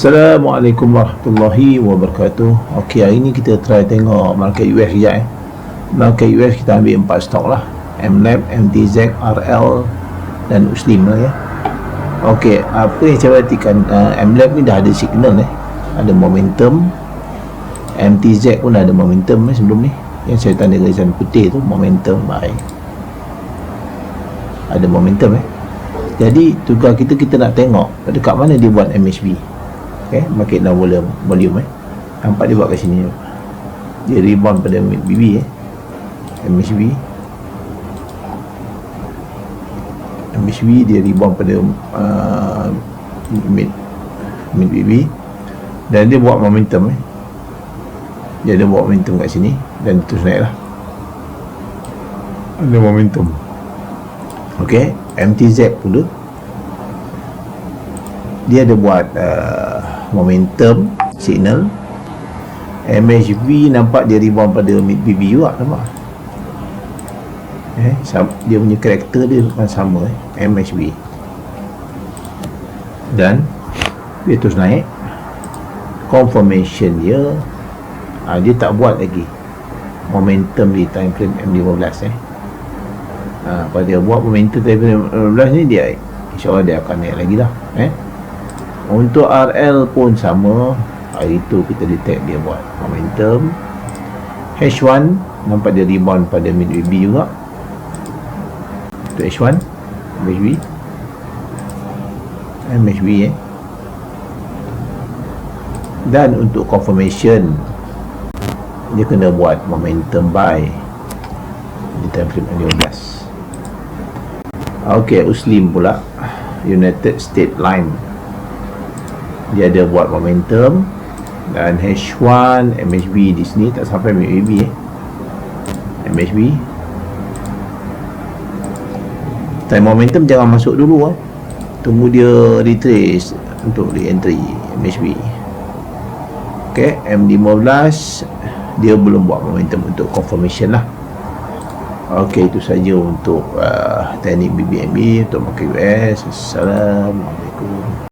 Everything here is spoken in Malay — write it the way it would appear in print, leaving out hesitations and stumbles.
Assalamualaikum warahmatullahi wabarakatuh. Okey, hari ni kita try tengok market US sekejap Market US kita ambil 4 stok lah, MLab, MTZ, RL dan Uslim lah ya. Okey, apa yang saya perhatikan, MLab ni dah ada signal ada momentum. MTZ pun ada momentum sebelum ni, yang saya tanda garisan putih tu momentum buy, ada momentum Jadi tugas kita nak tengok dekat mana dia buat MHB. Market down volume nampak dia buat kat sini, dia rebound pada BB MHB dia rebound pada mid BB, dan dia buat momentum dia ada buat momentum kat sini dan terus naik lah, ada momentum. Okey, MTZ pula dia ada buat momentum signal. MHB nampak dia rebound pada mid BB juga, nampak dia punya karakter dia bukan sama MHB, dan dia terus naik. Confirmation dia dia tak buat lagi momentum di time frame M15 kalau dia buat momentum time frame M15 ni, dia insyaAllah dia akan naik lagi lah. Untuk RL pun sama, hari tu kita detect dia buat momentum. H1 nampak dia rebound pada mid BB juga. Untuk H1 MHB dan untuk confirmation dia kena buat momentum buy di time frame M15. Okey, Uslim pula, United States Line, dia ada buat momentum, dan H1 MHB di sini tak sampai MHB MHB time momentum jangan masuk dulu tunggu dia retrace untuk re-entry MHB. Okey, M15 dia belum buat momentum untuk confirmation lah. Okey, itu saja untuk teknik BBME untuk market US. Assalamualaikum.